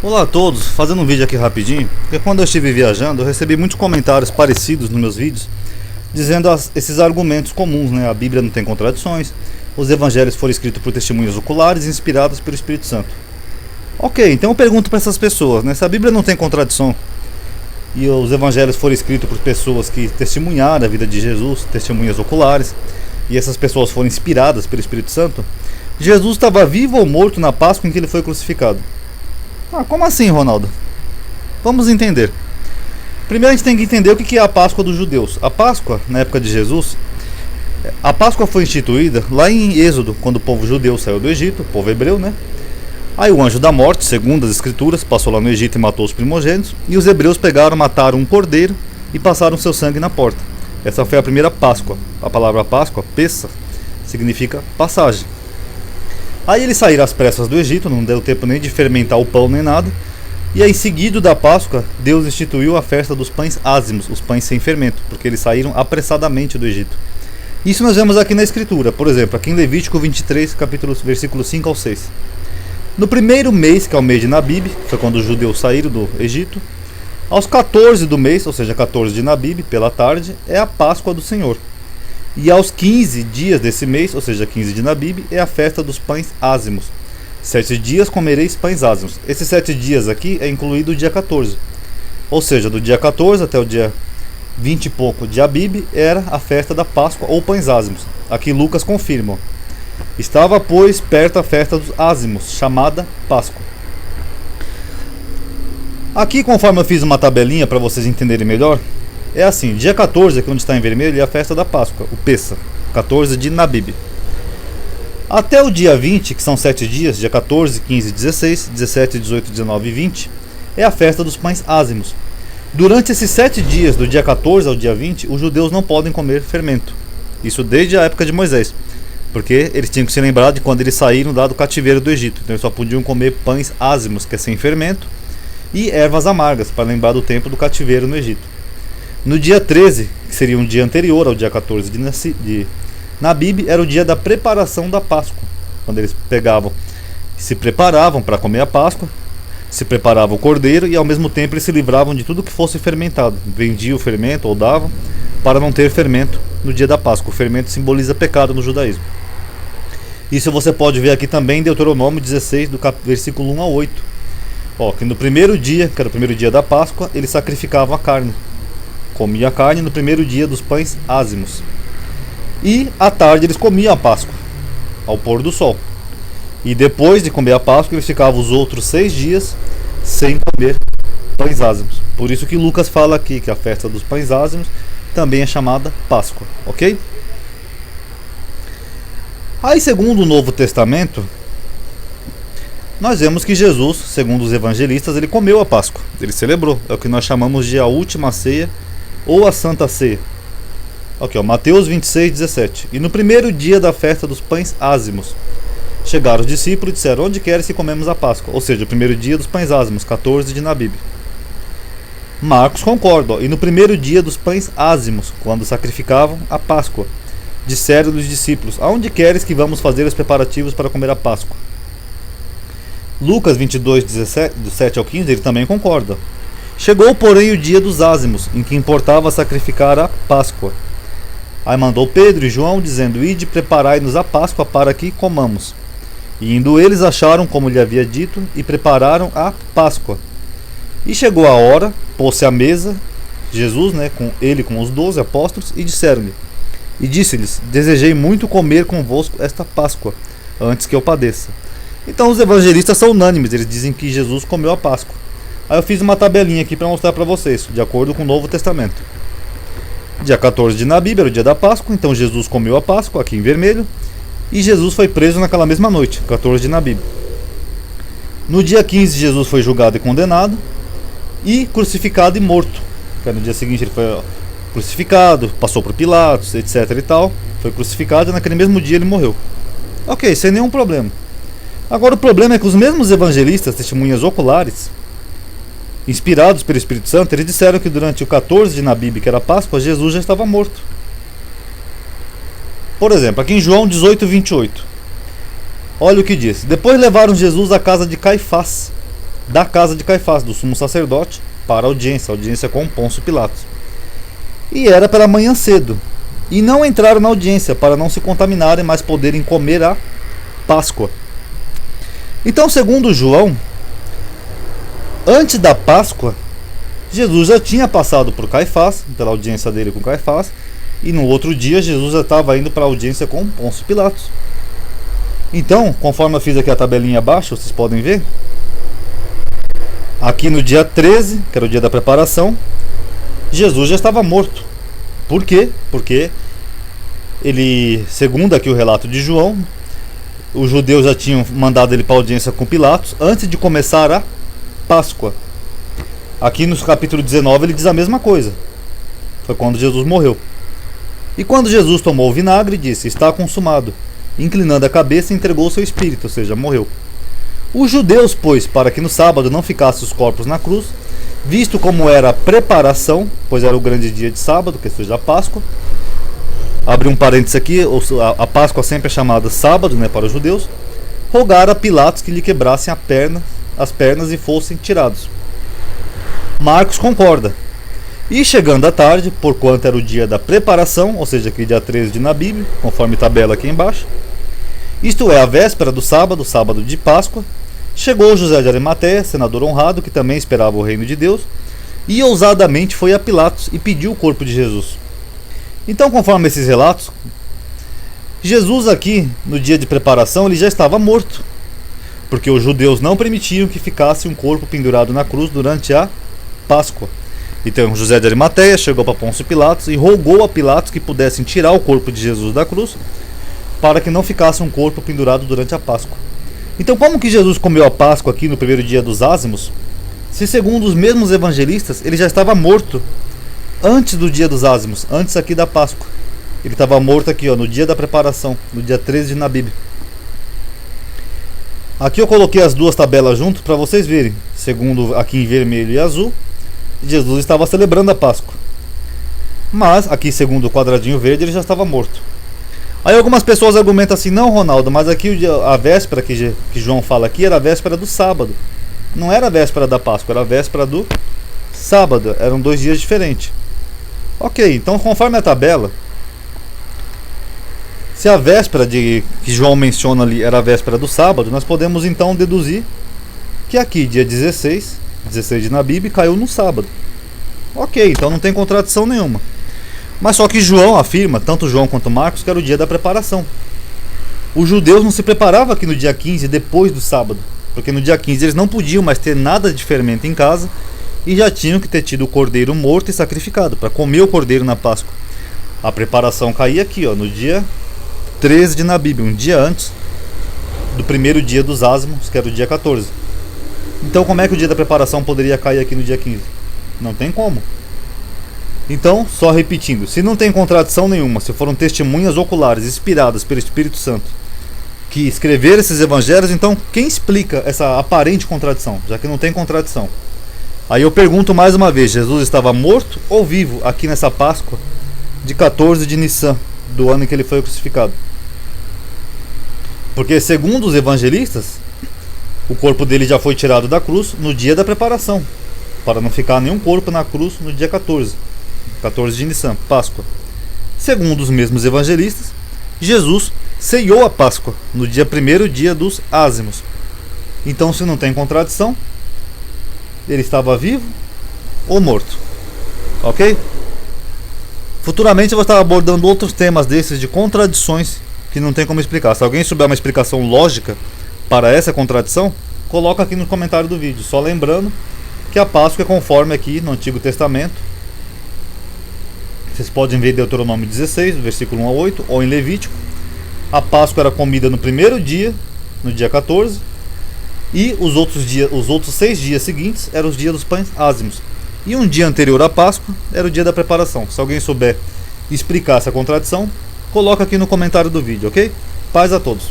Olá a todos, fazendo um vídeo aqui rapidinho, porque quando eu estive viajando eu recebi muitos comentários parecidos nos meus vídeos, dizendo esses argumentos comuns, né? A Bíblia não tem contradições, os evangelhos foram escritos por testemunhas oculares inspiradas pelo Espírito Santo. Ok, então eu pergunto para essas pessoas, né? Se a Bíblia não tem contradição e os evangelhos foram escritos por pessoas que testemunharam a vida de Jesus, testemunhas oculares, e essas pessoas foram inspiradas pelo Espírito Santo, Jesus estava vivo ou morto na Páscoa em que ele foi crucificado? Como assim, Ronaldo? Vamos entender. Primeiro a gente tem que entender o que é a Páscoa dos judeus. A Páscoa, na época de Jesus, a Páscoa foi instituída lá em Êxodo, quando o povo judeu saiu do Egito, o povo hebreu, né? Aí o anjo da morte, segundo as escrituras, passou lá no Egito e matou os primogênitos, e os hebreus pegaram, mataram um cordeiro e passaram seu sangue na porta. Essa foi a primeira Páscoa. A palavra Páscoa, Pessa, significa passagem. Aí eles saíram às pressas do Egito, não deu tempo nem de fermentar o pão nem nada. E aí, seguido da Páscoa, Deus instituiu a festa dos pães ázimos, os pães sem fermento, porque eles saíram apressadamente do Egito. Isso nós vemos aqui na Escritura, por exemplo, aqui em Levítico 23, versículos 5 ao 6. No primeiro mês, que é o mês de Nabib, que foi quando os judeus saíram do Egito, aos 14 do mês, ou seja, 14 de Nabib, pela tarde, é a Páscoa do Senhor. E aos 15 dias desse mês, ou seja, 15 de Nabib, é a festa dos pães ázimos. 7 dias comereis pães ázimos. Esses 7 dias aqui é incluído o dia 14. Ou seja, do dia 14 até o dia 20 e pouco de Abib era a festa da Páscoa ou pães ázimos. Aqui Lucas confirma. Estava, pois, perto a festa dos ázimos, chamada Páscoa. Aqui, conforme eu fiz uma tabelinha para vocês entenderem melhor, é assim, dia 14, aqui onde está em vermelho, é a festa da Páscoa, o Pessa, 14 de Nabib. Até o dia 20, que são 7 dias, dia 14, 15, 16, 17, 18, 19 e 20, é a festa dos pães ázimos. Durante esses 7 dias, do dia 14 ao dia 20, os judeus não podem comer fermento. Isso desde a época de Moisés, porque eles tinham que se lembrar de quando eles saíram do cativeiro do Egito. Então eles só podiam comer pães ázimos, que é sem fermento, e ervas amargas, para lembrar do tempo do cativeiro no Egito. No dia 13, que seria um dia anterior ao dia 14 de Nabib, era o dia da preparação da Páscoa, quando eles se preparavam para comer a Páscoa, se preparava o cordeiro e ao mesmo tempo eles se livravam de tudo que fosse fermentado, vendiam o fermento ou davam para não ter fermento no dia da Páscoa. O fermento simboliza pecado no judaísmo. Isso você pode ver aqui também em Deuteronômio 16, do versículo 1 a 8. Que no primeiro dia, que era o primeiro dia da Páscoa, eles sacrificavam a carne. Comia a carne no primeiro dia dos pães ázimos. E à tarde eles comiam a Páscoa, ao pôr do sol. E depois de comer a Páscoa, eles ficavam os outros 6 dias sem comer pães ázimos. Por isso que Lucas fala aqui que a festa dos pães ázimos também é chamada Páscoa, ok? Aí, segundo o Novo Testamento, nós vemos que Jesus, segundo os evangelistas, ele comeu a Páscoa, ele celebrou. É o que nós chamamos de a última ceia ou a Santa Ceia. Ok, Mateus 26, 17. E no primeiro dia da festa dos pães ázimos, chegaram os discípulos e disseram: onde queres que comemos a Páscoa? Ou seja, o primeiro dia dos pães ázimos, 14 de Nabib. Marcos concorda. E no primeiro dia dos pães ázimos, quando sacrificavam a Páscoa, disseram os discípulos: aonde queres que vamos fazer os preparativos para comer a Páscoa? Lucas 22, 17, do 7 ao 15, ele também concorda. Chegou, porém, o dia dos ázimos, em que importava sacrificar a Páscoa. Aí mandou Pedro e João, dizendo: ide, preparai-nos a Páscoa para que comamos. E indo eles, acharam como lhe havia dito, e prepararam a Páscoa. E chegou a hora, pôs-se à mesa, Jesus, com os 12 apóstolos, e disseram-lhe, e disse-lhes: desejei muito comer convosco esta Páscoa, antes que eu padeça. Então os evangelistas são unânimes, eles dizem que Jesus comeu a Páscoa. Aí eu fiz uma tabelinha aqui para mostrar para vocês, de acordo com o Novo Testamento. Dia 14 de Nabib era o dia da Páscoa, então Jesus comeu a Páscoa, aqui em vermelho, e Jesus foi preso naquela mesma noite, 14 de Nabib. No dia 15 Jesus foi julgado e condenado, e crucificado e morto. No dia seguinte ele foi crucificado, passou por Pilatos, etc e tal, foi crucificado e naquele mesmo dia ele morreu. Ok, sem nenhum problema. Agora o problema é que os mesmos evangelistas, testemunhas oculares, inspirados pelo Espírito Santo, eles disseram que durante o 14 de Nabib, que era a Páscoa, Jesus já estava morto. Por exemplo, aqui em João 18, 28. Olha o que diz. Depois levaram Jesus à casa de Caifás, da casa de Caifás, do sumo sacerdote, para a audiência com Pôncio Pilatos. E era pela manhã cedo. E não entraram na audiência para não se contaminarem, mas poderem comer a Páscoa. Então, segundo João, antes da Páscoa, Jesus já tinha passado por Caifás, pela audiência dele com Caifás, e no outro dia Jesus já estava indo para a audiência com Pôncio Pilatos. Então, conforme eu fiz aqui a tabelinha abaixo, vocês podem ver, aqui no dia 13, que era o dia da preparação, Jesus já estava morto. Por quê? Porque ele, segundo aqui o relato de João, os judeus já tinham mandado ele para a audiência com Pilatos antes de começar a Páscoa. Aqui no capítulo 19 ele diz a mesma coisa. Foi quando Jesus morreu. E quando Jesus tomou o vinagre, disse: está consumado. Inclinando a cabeça, entregou o seu espírito, ou seja, morreu. Os judeus, pois, para que no sábado não ficassem os corpos na cruz, visto como era a preparação, pois era o grande dia de sábado, que seja a Páscoa. Abri um parênteses aqui, a Páscoa sempre é chamada sábado, né, para os judeus. Rogaram a Pilatos que lhe quebrassem as pernas e fossem tirados. Marcos concorda. E chegando à tarde, porquanto era o dia da preparação, ou seja, aqui dia 13 de Nabib, conforme tabela aqui embaixo, isto é, a véspera do sábado, sábado de Páscoa, chegou José de Arimateia, senador honrado, que também esperava o reino de Deus, e ousadamente foi a Pilatos e pediu o corpo de Jesus. Então, conforme esses relatos, Jesus aqui, no dia de preparação, ele já estava morto, porque os judeus não permitiam que ficasse um corpo pendurado na cruz durante a Páscoa. Então José de Arimateia chegou para Pôncio Pilatos e rogou a Pilatos que pudessem tirar o corpo de Jesus da cruz, para que não ficasse um corpo pendurado durante a Páscoa. Então, como que Jesus comeu a Páscoa aqui no primeiro dia dos ázimos, se segundo os mesmos evangelistas ele já estava morto antes do dia dos ázimos, antes aqui da Páscoa? Ele estava morto aqui, ó, no dia da preparação, no dia 13 de Nabib. Aqui eu coloquei as duas tabelas junto para vocês verem. Segundo aqui em vermelho e azul, Jesus estava celebrando a Páscoa. Mas aqui, segundo o quadradinho verde, ele já estava morto. Aí algumas pessoas argumentam assim: não, Ronaldo, mas aqui a véspera que João fala aqui era a véspera do sábado. Não era a véspera da Páscoa, era a véspera do sábado. Eram 2 dias diferentes. Ok, então conforme a tabela, se a véspera que João menciona ali era a véspera do sábado, nós podemos então deduzir que aqui, dia 16 de Nabib, caiu no sábado. Ok, então não tem contradição nenhuma. Mas só que João afirma, tanto João quanto Marcos, que era o dia da preparação. Os judeus não se preparavam aqui no dia 15, depois do sábado, porque no dia 15 eles não podiam mais ter nada de fermento em casa e já tinham que ter tido o cordeiro morto e sacrificado para comer o cordeiro na Páscoa. A preparação caía aqui, ó, no dia 13 de Nabib, um dia antes do primeiro dia dos ázimos, que era o dia 14. Então como é que o dia da preparação poderia cair aqui no dia 15? Não tem como. Então, só repetindo, se não tem contradição nenhuma, se foram testemunhas oculares inspiradas pelo Espírito Santo que escreveram esses evangelhos, então quem explica essa aparente contradição, já que não tem contradição? Aí eu pergunto mais uma vez: Jesus estava morto ou vivo aqui nessa Páscoa de 14 de Nissan, do ano em que ele foi crucificado? Porque segundo os evangelistas, o corpo dele já foi tirado da cruz no dia da preparação, para não ficar nenhum corpo na cruz no dia 14 de Nissan, Páscoa. Segundo os mesmos evangelistas, Jesus ceiou a Páscoa no dia 1º dia dos ázimos. Então, se não tem contradição, ele estava vivo ou morto. Ok? Futuramente eu vou estar abordando outros temas desses de contradições que não tem como explicar. Se alguém souber uma explicação lógica para essa contradição, coloca aqui no comentário do vídeo. Só lembrando que a Páscoa é conforme aqui no Antigo Testamento. Vocês podem ver Deuteronômio 16, versículo 1 a 8, ou em Levítico. A Páscoa era comida no primeiro dia, no dia 14, e os outros 6 dias seguintes eram os dias dos pães ázimos. E um dia anterior à Páscoa era o dia da preparação. Se alguém souber explicar essa contradição, coloca aqui no comentário do vídeo, ok? Paz a todos.